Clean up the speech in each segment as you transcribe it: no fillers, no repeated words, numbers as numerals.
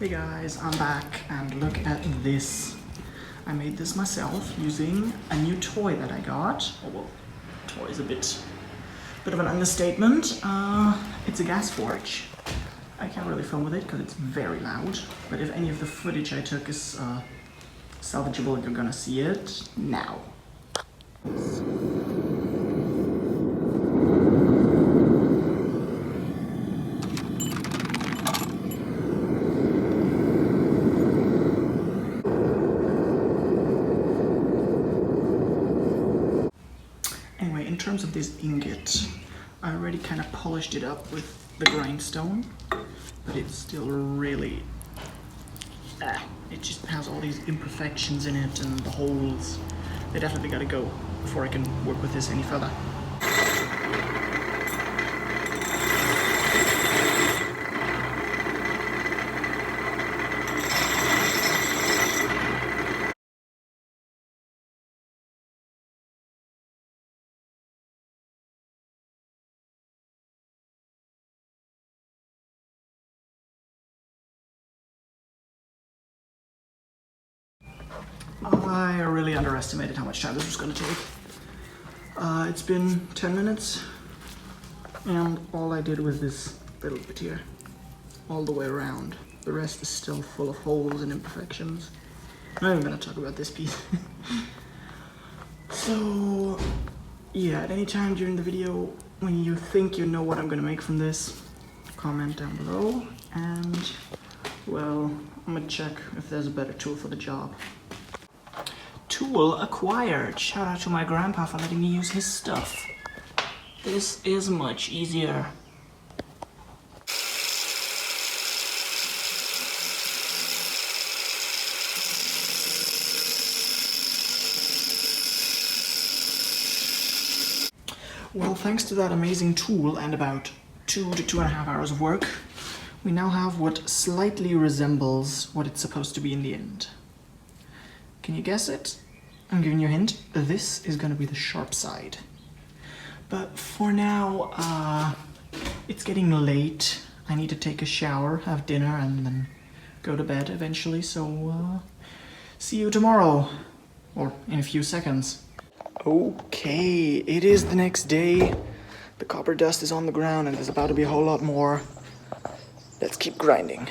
Hey guys, I'm back and look at this. I made this myself using a new toy that I got. Oh well, toy is a bit of an understatement. It's a gas forge. I can't really film with it because it's very loud, but if any of the footage I took is salvageable, you're gonna see it now. Anyway, in terms of this ingot, I already kind of polished it up with the grindstone, but it's still really, it just has all these imperfections in it and the holes. They definitely gotta go before I can work with this any further. I really underestimated how much time this was going to take. It's been 10 minutes, and all I did was this little bit here, all the way around. The rest is still full of holes and imperfections. I'm not even going to talk about this piece. So, yeah, at any time during the video, when you think you know what I'm going to make from this, comment down below, and, well, I'm going to check if there's a better tool for the job. Tool acquired. Shout out to my grandpa for letting me use his stuff. This is much easier. Well, thanks to that amazing tool and about 2 to 2.5 hours of work, we now have what slightly resembles what it's supposed to be in the end. Can you guess it? I'm giving you a hint. This is gonna be the sharp side. But for now, it's getting late. I need to take a shower, have dinner, and then go to bed eventually. So, see you tomorrow, or in a few seconds. Okay, it is the next day. The copper dust is on the ground and there's about to be a whole lot more. Let's keep grinding.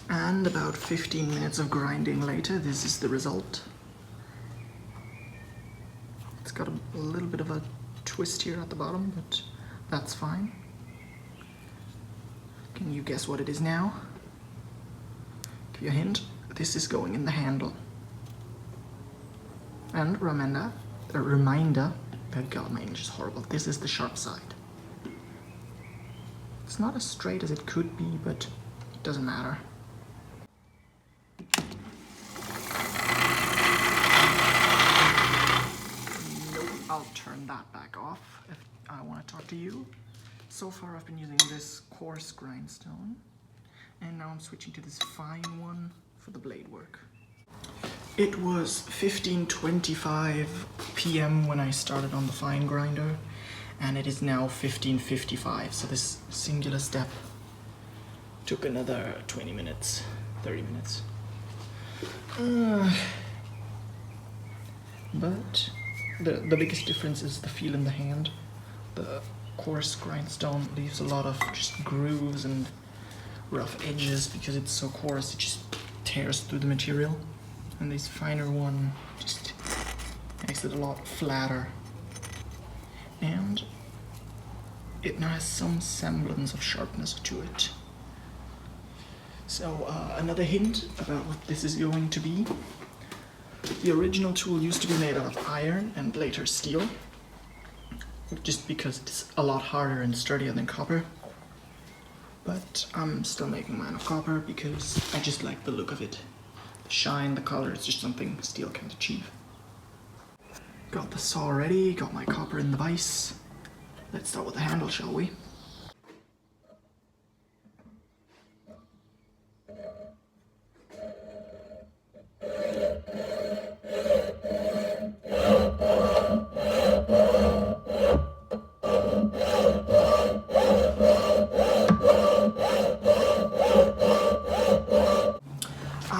And about 15 minutes of grinding later, this is the result. It's got a little bit of a twist here at the bottom, but that's fine. Can you guess what it is now? Give you a hint. This is going in the handle. And reminder, oh god, my English is horrible. This is the sharp side. It's not as straight as it could be, but it doesn't matter. I'll turn that back off if I want to talk to you. So far I've been using this coarse grindstone, and now I'm switching to this fine one for the blade work. It was 15:25 p.m. when I started on the fine grinder, and it is now 15:55, so this singular step took another 20 minutes, 30 minutes. But the biggest difference is the feel in the hand. The coarse grindstone leaves a lot of just grooves and rough edges because it's so coarse, it just tears through the material. And this finer one just makes it a lot flatter. And it now has some semblance of sharpness to it. So another hint about what this is going to be. The original tool used to be made out of iron and later steel, just because it's a lot harder and sturdier than copper. But I'm still making mine of copper because I just like the look of it. The shine, the color, it's just something steel can't achieve. Got the saw ready, got my copper in the vise. Let's start with the handle, shall we?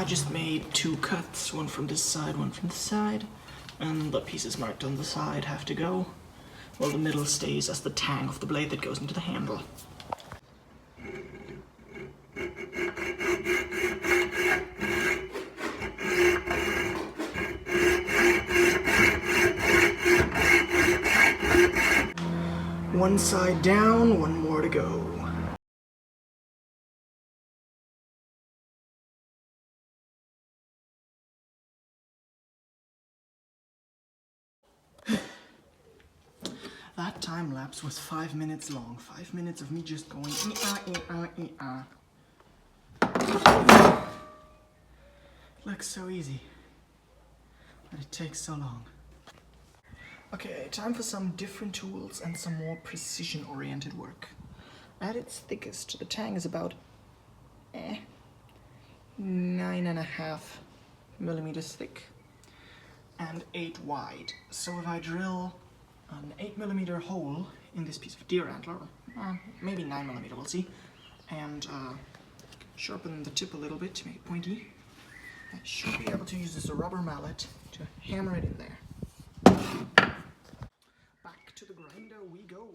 just made 2 cuts, one from this side, one from this side, and the pieces marked on the side have to go, while the middle stays as the tang of the blade that goes into the handle. One side down, one more to go. That time lapse was 5 minutes long. 5 minutes of me just going Looks so easy, but it takes so long. Okay, time for some different tools and some more precision-oriented work. At its thickest, the tang is about 9.5 millimeters thick and 8 wide. So if I drill an 8 millimeter hole in this piece of deer antler, maybe 9 millimeter, we'll see, and sharpen the tip a little bit to make it pointy, I should be able to use this rubber mallet to hammer it in there. Back to the grinder we go.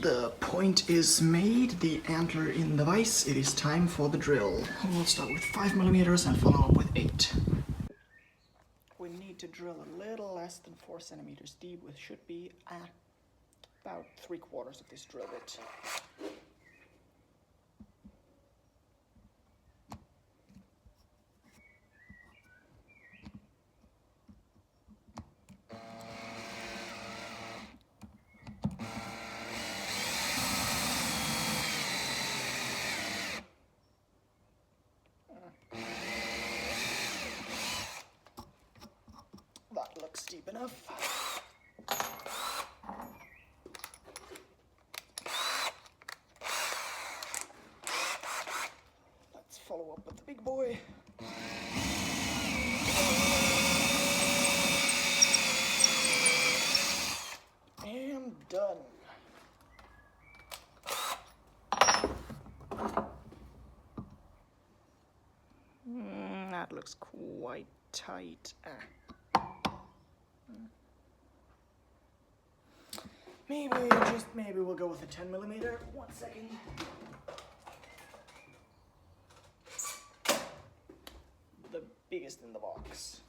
The point is made, the antler in the vise, it is time for the drill. We'll start with 5 millimeters and follow up with 8. We need to drill a little less than 4 centimeters deep, which should be about 3/4 of this drill bit. That looks deep enough. Let's follow up with the big boy. And done. That looks quite tight. Maybe we'll go with a 10 millimeter. 1 second. The biggest in the box.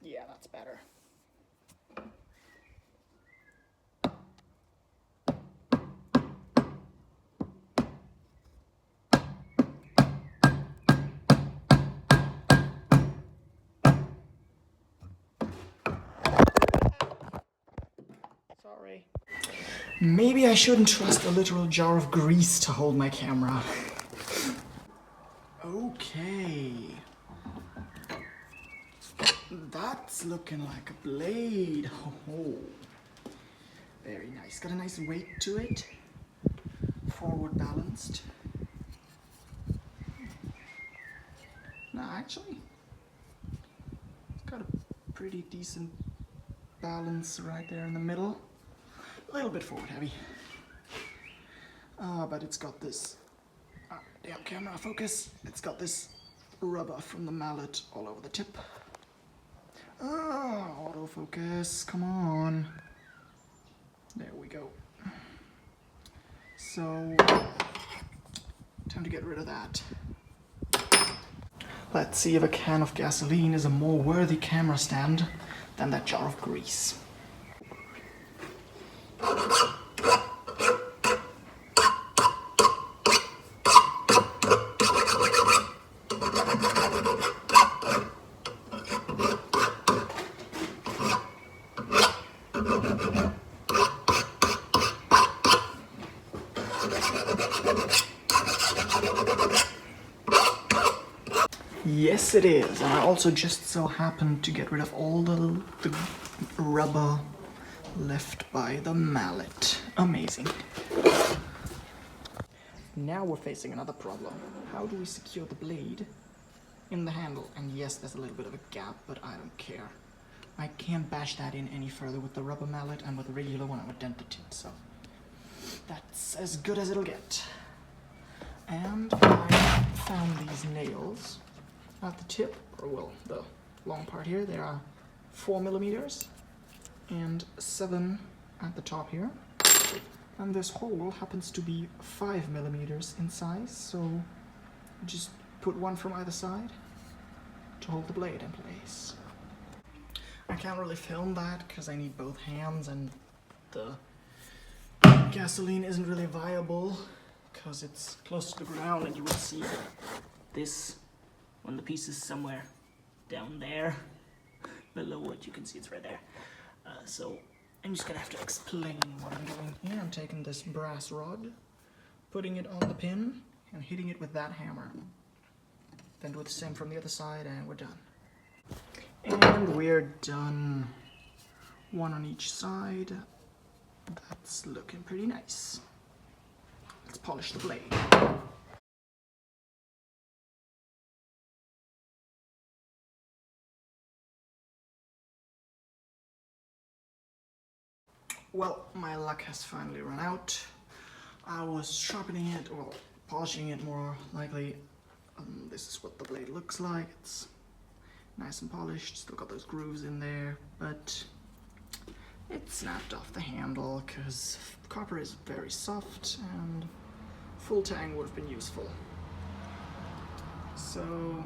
Yeah, that's better. Sorry. Maybe I shouldn't trust a literal jar of grease to hold my camera. Okay. That's looking like a blade. Oh, very nice. Got a nice weight to it. Forward balanced. No, actually, it's got a pretty decent balance right there in the middle. A little bit forward heavy. But it's got this, damn camera focus. It's got this rubber from the mallet all over the tip. Autofocus, come on. There we go. So, time to get rid of that. Let's see if a can of gasoline is a more worthy camera stand than that jar of grease. Yes, it is. And I also just so happened to get rid of all the rubber left by the mallet. Amazing. Now we're facing another problem. How do we secure the blade in the handle? And yes, there's a little bit of a gap, but I don't care. I can't bash that in any further with the rubber mallet, and with the regular one I would dent the tip, so that's as good as it'll get. And I found these nails at the tip, or well, the long part here. They are 4 millimeters and 7 at the top here. And this hole happens to be 5 millimeters in size, so just put one from either side to hold the blade in place. I can't really film that because I need both hands, and the gasoline isn't really viable because it's close to the ground, and you will see this, one of the pieces somewhere down there below what you can see. It's right there. So I'm just gonna have to explain what I'm doing here. I'm taking this brass rod, putting it on the pin, and hitting it with that hammer. Then do the same from the other side, and we're done. And we're done. One on each side. That's looking pretty nice. Let's polish the blade. Well, my luck has finally run out. I was sharpening it, or polishing it more likely. This is what the blade looks like. It's nice and polished, still got those grooves in there, but it snapped off the handle because copper is very soft and full tang would have been useful. So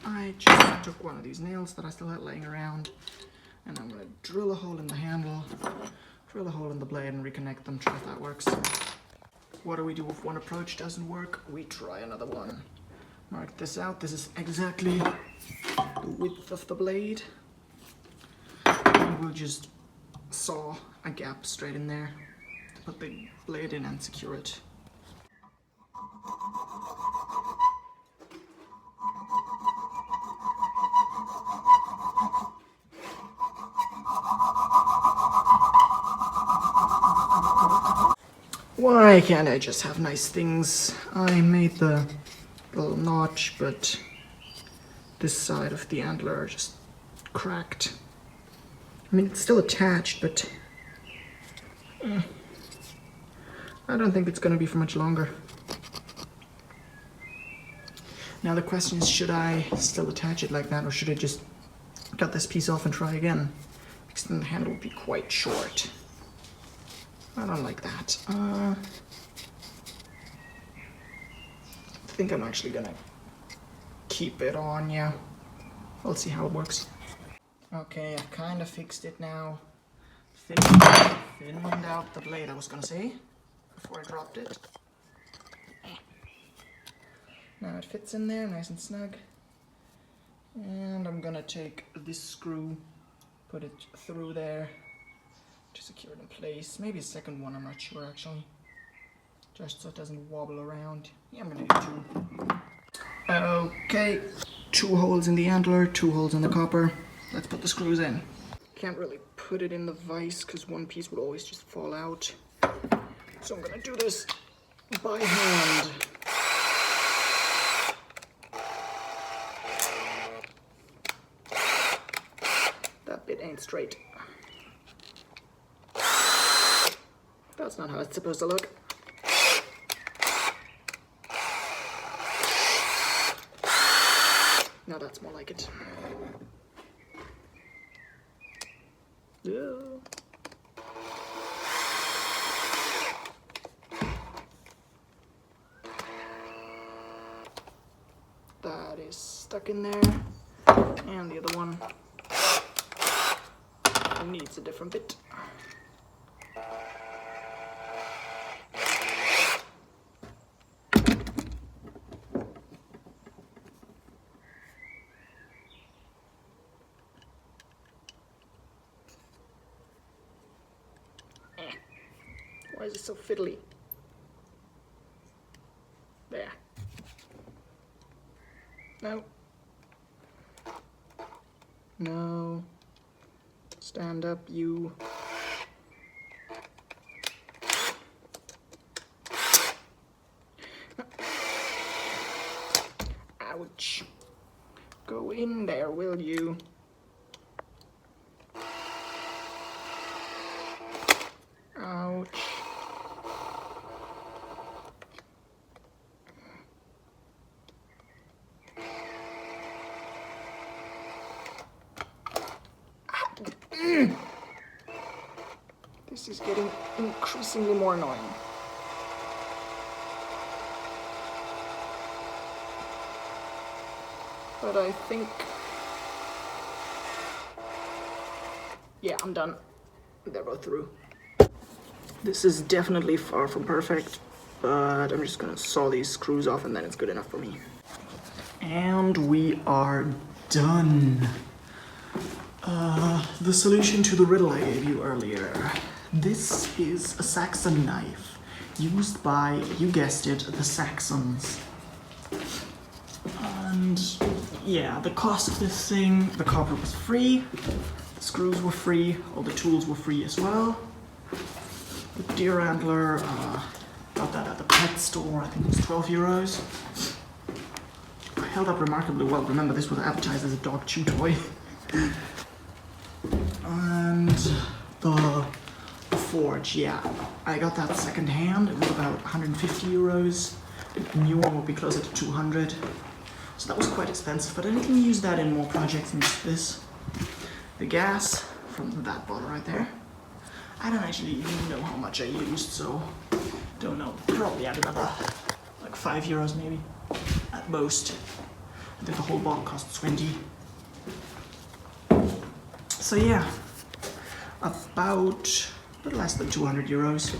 I just took one of these nails that I still had laying around, and I'm going to drill a hole in the handle, drill a hole in the blade, and reconnect them, try if that works. What do we do if one approach doesn't work? We try another one. Mark this out. This is exactly the width of the blade. And we'll just saw a gap straight in there to put the blade in and secure it. Why can't I just have nice things? I made the little notch, but this side of the antler just cracked. I mean, it's still attached, but I don't think it's going to be for much longer. Now the question is, should I still attach it like that, or should I just cut this piece off and try again? Because then the handle would be quite short. I don't like that. I think I'm actually gonna keep it on, yeah. We'll see how it works. Okay, I've kind of fixed it now. Thinned out the blade, I was gonna say, before I dropped it. Now it fits in there, nice and snug. And I'm gonna take this screw, put it through there to secure it in place. Maybe a second one, I'm not sure actually. Just so it doesn't wobble around. Yeah, I'm gonna do 2. Okay, 2 holes in the antler, 2 holes in the copper. Let's put the screws in. Can't really put it in the vise because one piece would always just fall out. So I'm gonna do this by hand. That bit ain't straight. That's not how it's supposed to look. Now that's more like it. Yeah. That is stuck in there, and the other one needs a different bit. Why is it so fiddly? There. No. No. Stand up, you. Ouch. Go in there, will you? Ouch. This is getting increasingly more annoying. But I think... yeah, I'm done. They're both through. This is definitely far from perfect, but I'm just gonna saw these screws off and then it's good enough for me. And we are done. The solution to the riddle I gave you earlier. This is a Saxon knife used by, you guessed it, the Saxons. And yeah, the cost of this thing, the copper was free, the screws were free, all the tools were free as well. The deer antler, got that at the pet store, I think it was 12 euros. Held up remarkably well. Remember, this was advertised as a dog chew toy. And the forge, yeah, I got that second hand. It was about 150 euros. The new one would be closer to 200. So that was quite expensive, but I can use that in more projects than just this. The gas from that bottle right there. I don't actually even know how much I used, so don't know. Probably add another like 5 euros maybe at most. I think the whole bottle costs 20. So yeah, about a little less than 200 euros.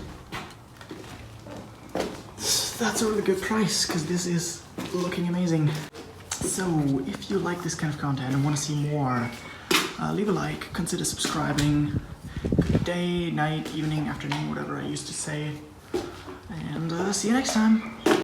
That's a really good price because this is looking amazing. So if you like this kind of content and want to see more, leave a like, consider subscribing. Good day, night, evening, afternoon, whatever I used to say. And see you next time.